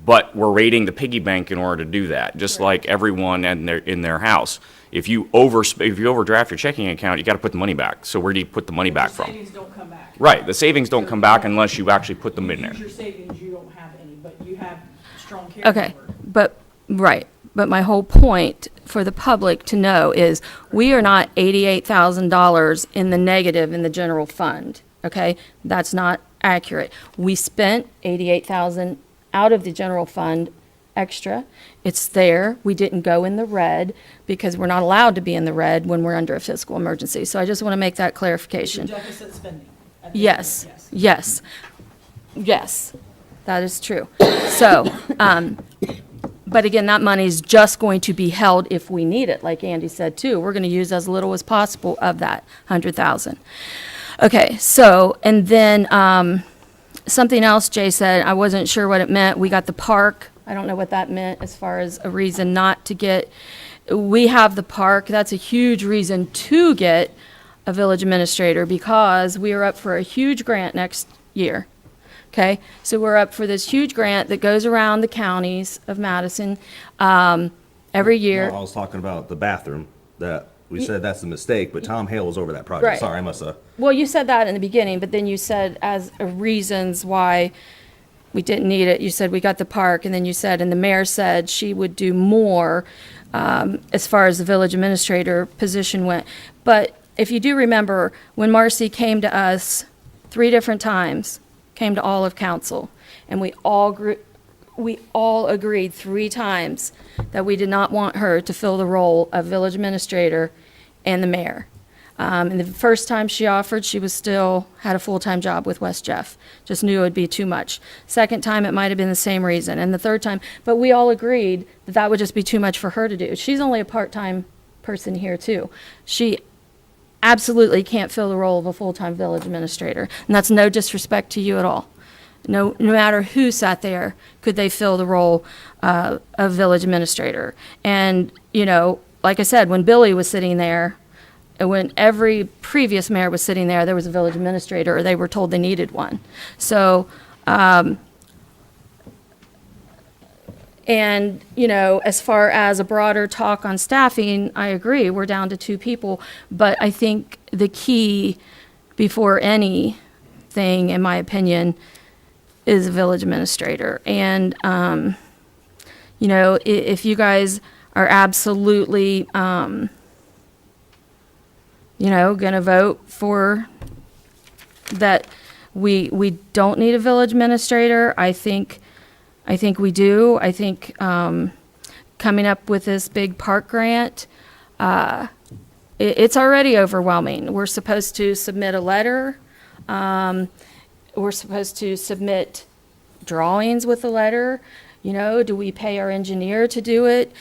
But we're raiding the piggy bank in order to do that, just like everyone in their house. If you overdraft your checking account, you got to put the money back. So where do you put the money back Your from? savings don't come back. Right, the savings don't come back unless you actually put them in You there. use your savings, you don't have any, but you have strong carryover. okay, but my whole point for the public to know is we are not $88,000 in the negative in the general fund, okay? That's not accurate. We spent $88,000 out of the general fund extra. It's there. We didn't go in the red because we're not allowed to be in the red when we're under a fiscal emergency. So I just want to make that clarification. Deficit spending. at this Yes, point, yes, yes, that is true. So, but again, that money is just going to be held if we need it, like Andy said too. We're going to use as little as possible of that 100,000. Okay, so, and then, something else Jay said, I wasn't sure what it meant. We got the park. I don't know what that meant as far as a reason not to get, we have the park. That's a huge reason to get a village administrator because we are up for a huge grant next year Okay, so we're up for this huge grant that goes around the counties of Madison, every year. No, I was talking about the bathroom, that we said that's a mistake, but Tom Hale was over that Right. project. Sorry, I must have. Well, you said that in the beginning, but then you said as reasons why we didn't need it, you said we got the park, and then you said, and the mayor said she would do more, as far as the village administrator position went. But if you do remember, when Marcy came to us 3 different times, came to all of council, and we all agreed 3 times that we did not want her to fill the role of village administrator and the mayor. And the first time she offered, she was still, had a full-time job with West Jeff. Just knew it would be too much. Second time, it might have been the same reason. And the third time, but we all agreed that that would just be too much for her to do. She's only a part-time person here, too. She absolutely can't fill the role of a full-time village administrator. And that's no disrespect to you at all. No matter who sat there, could they fill the role of village administrator. And, you know, like I said, when Billy was sitting there, and when every previous mayor was sitting there, there was a village administrator, or they were told they needed one. So, and, you know, as far as a broader talk on staffing, I agree, we're down to 2 people. But I think the key before anything, in my opinion, is a village administrator. And, you know, if you guys are absolutely, you know, going to vote for that we don't need a village administrator, I think we do. I think coming up with this big park grant, it's already overwhelming. We're supposed to submit a letter. We're supposed to submit drawings with the letter. You know, do we pay our engineer to do it?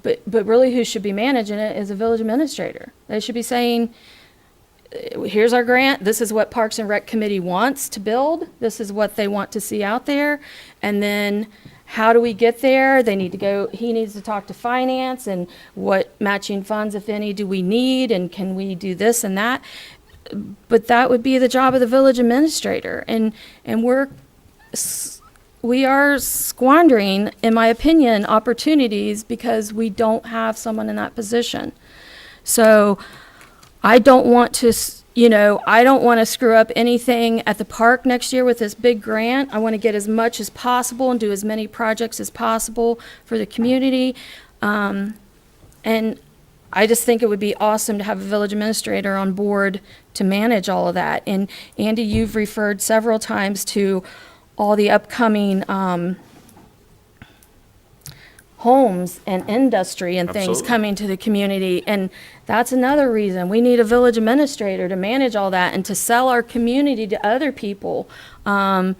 But really who should be managing it is a village administrator. They should be saying, here's our grant, this is what Parks and Rec Committee wants to build, this is what they want to see out there, and then how do we get there? They need to go, he needs to talk to finance, and what matching funds, if any, do we need, and can we do this and that? But that would be the job of the village administrator, and we are squandering, in my opinion, opportunities because we don't have someone in that position. So I don't want to, you know, I don't want to screw up anything at the park next year with this big grant. I want to get as much as possible and do as many projects as possible for the community. And I just think it would be awesome to have a village administrator on board to manage all of that. And Andy, you've referred several times to all the upcoming homes and industry and things Absolutely. coming to the community. And that's another reason we need a village administrator to manage all that and to sell our community to other people. I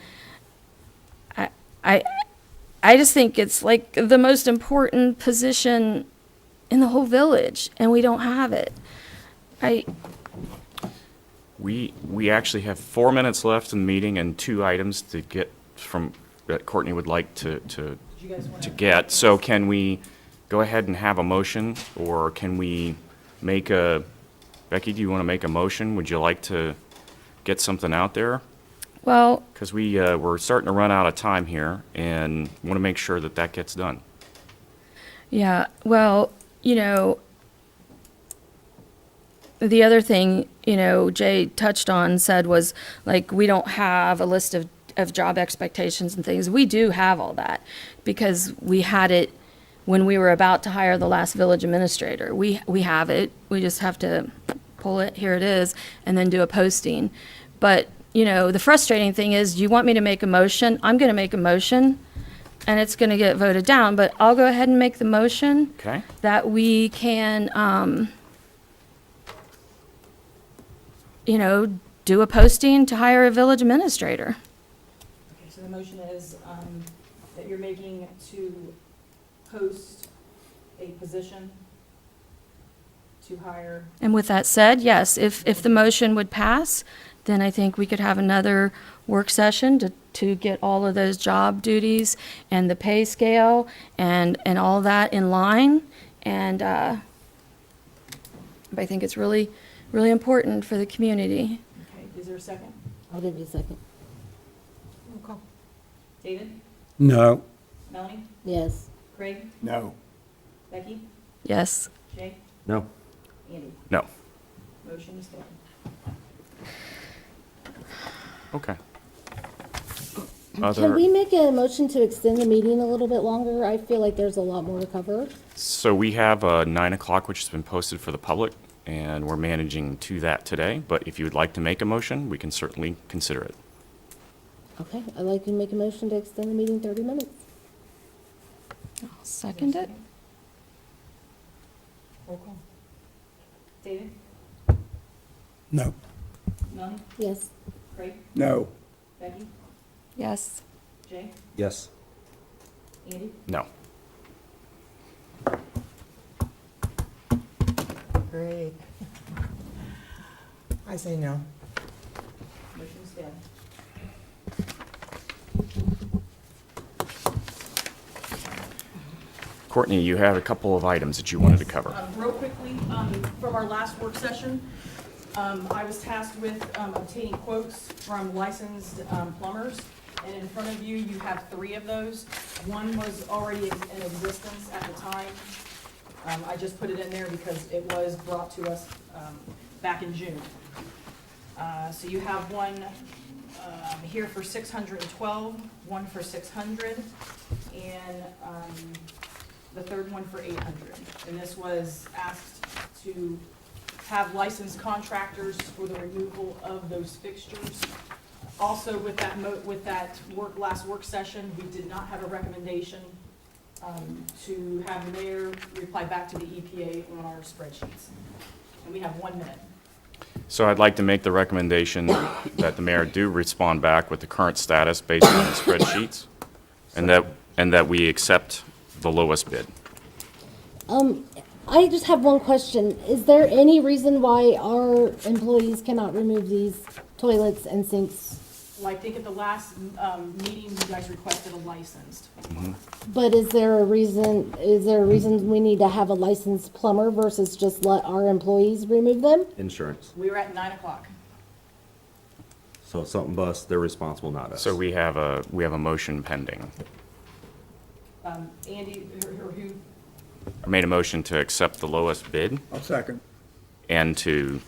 just think it's like the most important position in the whole village, and we don't have it. We actually have 4 minutes left in the meeting and 2 items to get from, that Courtney would like to you guys want get. So can we go ahead and have a motion, or can we make a, Becky, do you want to make a motion? Would you like to get something out there? Well, Because we're starting to run out of time here and want to make sure that that gets done. yeah, well, you know, the other thing, you know, Jay touched on, said was, like, we don't have a list of job expectations and things. We do have all that, because we had it when we were about to hire the last village administrator. We have it. We just have to pull it, here it is, and then do a posting. But, you know, the frustrating thing is, you want me to make a motion? I'm going to make a motion, and it's going to get voted down, but I'll go ahead and make the motion Okay? that we can, you know, do a posting to hire a village administrator. Okay, so the motion is that you're making to post a position to hire. And with that said, yes, if the motion would pass, then I think we could have another work session to get all of those job duties and the pay scale and all that in line. And but I think it's really, really important for the community. Okay, is there a second? I'll give you a second. Roll call. David? No. Melanie? Yes. Craig? No. Becky? Yes. Jay? No. Andy? No. Motion is carried. Okay. Can we make a motion to extend the meeting a little bit longer? I feel like there's a lot more to cover. So we have 9 o'clock, which has been posted for the public, and we're managing to that today. But if you would like to make a motion, we can certainly consider it. Okay, I'd like to make a motion to extend the meeting 30 minutes. I'll second it. Roll call. David? No. Melanie? Yes. Craig? No. Becky? Yes. Jay? Yes. Andy? No. Great. I say no. Motion is dead. Courtney, you had a couple of items that you wanted to cover. Real quickly, from our last work session, I was tasked with obtaining quotes from licensed plumbers. And in front of you, you have 3 of those. One was already in existence at the time. I just put it in there because it was brought to us back in June. So you have one here for 612, one for 600, and the third one for 800. And this was asked to have licensed contractors for the removal of those fixtures. Also, with that last work session, we did not have a recommendation to have the mayor reply back to the EPA on our spreadsheets. And we have 1 minute. So I'd like to make the recommendation that the mayor do respond back with the current status based on the spreadsheets, and that we accept the lowest bid. I just have one question. Is there any reason why our employees cannot remove these toilets and sinks? Well, I think at the last meeting, you guys requested a licensed. But is there a reason we need to have a licensed plumber versus just let our employees remove them? Insurance. We were at 9 o'clock. So if something busts, they're responsible, not us. So we have a motion pending. Andy, or who, I made a motion to accept the lowest bid I'll second. and to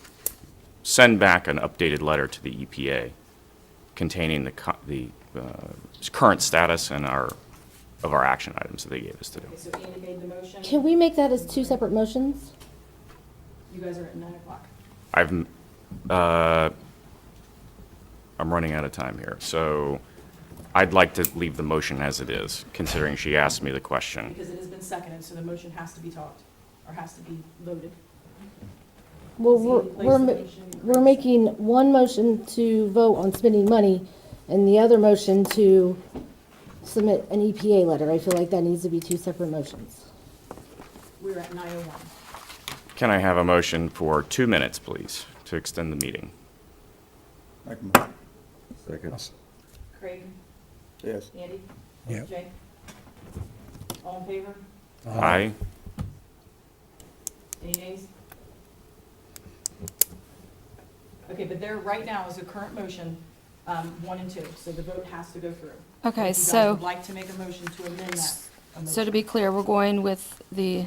send back an updated letter to the EPA containing the current status and of our action items that they gave us to do. okay, so Andy made the motion. Can we make that as 2 separate motions? You guys are at 9 o'clock. I'm running out of time here, so I'd like to leave the motion as it is, considering she asked me the question. Because it has been seconded, so the motion has to be talked, or has to be voted. Well, Sandy placed the motion. we're making one motion to vote on spending money and the other motion to submit an EPA letter. I feel like that needs to be 2 separate motions. We're at 9:01. Can I have a motion for 2 minutes, please, to extend the meeting? Make a motion. Second. Craig, Yes. Andy? Yep. Jay? All in favor? Aye. Any nays? Okay, but there, right now is a current motion, 1 and 2, so the vote has to go through. Okay, If you guys so, would like to make a motion to amend that. a so to motion. be clear, we're going with the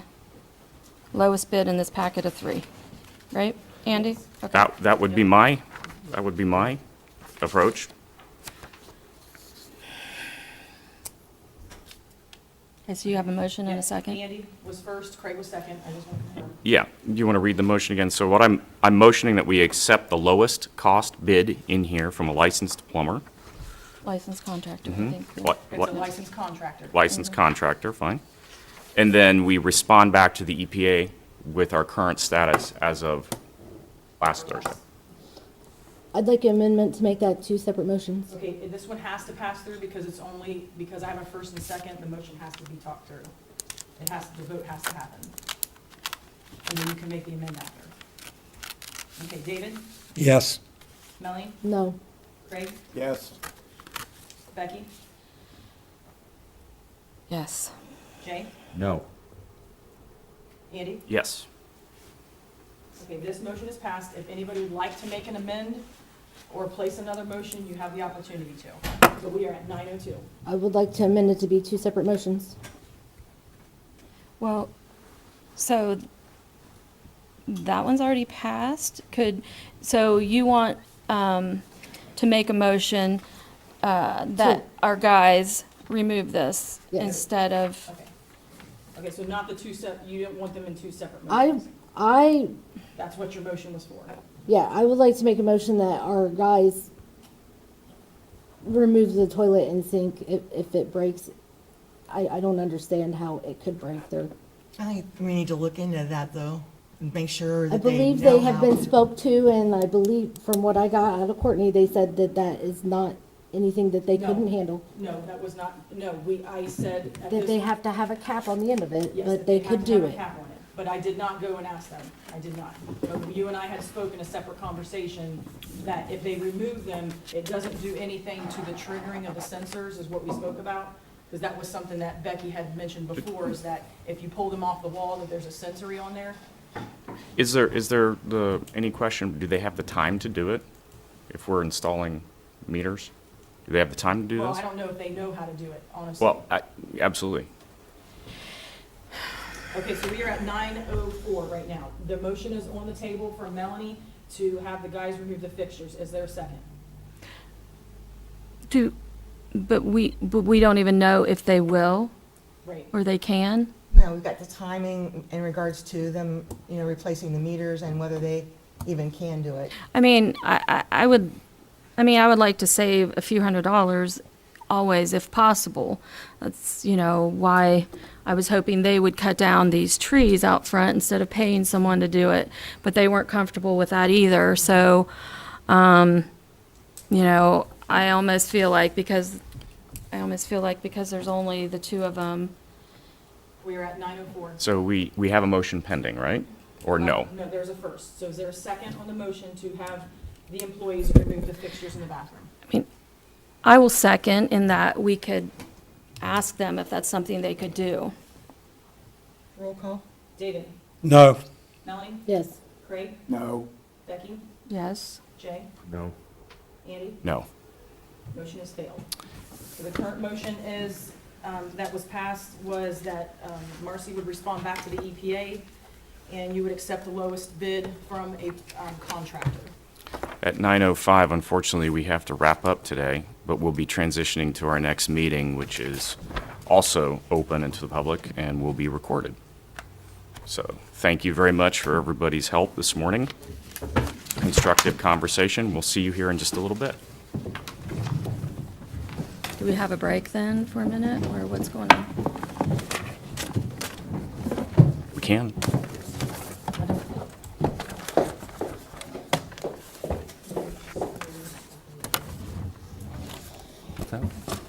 lowest bid in this packet of 3, right, Andy? Okay. That would be my approach. Okay, so you have a motion and Yeah, a second? Andy was first, Craig was second, I just want to confirm. Yeah, do you want to read the motion again? So what I'm motioning that we accept the lowest cost bid in here from a licensed plumber, Licensed contractor, I think. yeah. It's a licensed contractor. licensed contractor, fine. And then we respond back to the EPA with our current status as of last Thursday. I'd like an amendment to make that 2 separate motions. Okay, and this one has to pass through because it's only, because I have a first and second, the motion has to be talked through. The vote has to happen. And then you can make the amendment after. Okay, David, Yes. Melanie, No. Craig, Yes. Becky, Yes. Jay, No. Andy? Yes. Okay, this motion is passed. If anybody would like to make an amend or place another motion, you have the opportunity to. But we are at 9:02. I would like to amend it to be two separate motions. Well, so that one's already passed. So you want to make a motion that our guys remove this Yes. instead of, Okay. Okay, so not the two you don't want them in two separate I, motions? I, That's what your motion was for? yeah, I would like to make a motion that our guys remove the toilet and sink if it breaks. I don't understand how it could break there. I think we need to look into that, though, and make sure I that they believe know they have how been to- spoke to, and I believe from what I got out of Courtney, they said that that is not anything that they No. couldn't handle. No, that was not, no, I said. at That this- they have to have a cap on the end of it, Yes, but that they have could to have do a it. cap on it. But I did not go and ask them. I did not. But you and I had spoken a separate conversation that if they remove them, it doesn't do anything to the triggering of the sensors, is what we spoke about. Because that was something that Becky had mentioned before, is that if you pull them off the wall, that there's a sensory on there. Is there any question, do they have the time to do it if we're installing meters? Do they have the time to do Well, this? I don't know if they know how to do it, honestly. Well, absolutely. Okay, so we are at 9:04 right now. The motion is on the table for Melanie to have the guys remove the fixtures. Is there a second? but we don't even know if they will Right. or they can. No, we've got the timing in regards to them, replacing the meters and whether they even can do it. I mean, I would like to save a few $100s always if possible. That's, why I was hoping they would cut down these trees out front instead of paying someone to do it. But they weren't comfortable with that either. So, I almost feel like because there's only the two of them. We are at 9:04. So we have a motion pending, right? Or no? No, there's a first. So is there a second on the motion to have the employees remove the fixtures in the bathroom? I will second in that we could ask them if that's something they could do. Roll call? David? No. Melanie? Yes. Craig? No. Becky? Yes. Jay? No. Andy? No. Motion has failed. So the current motion is, that was passed, was that Marcy would respond back to the EPA, and you would accept the lowest bid from a contractor. At 9:05, unfortunately, we have to wrap up today, but we'll be transitioning to our next meeting, which is also open and to the public and will be recorded. So thank you very much for everybody's help this morning. Constructive conversation. We'll see you here in just a little bit. Do we have a break then for a minute, or what's going on? We can. What's that?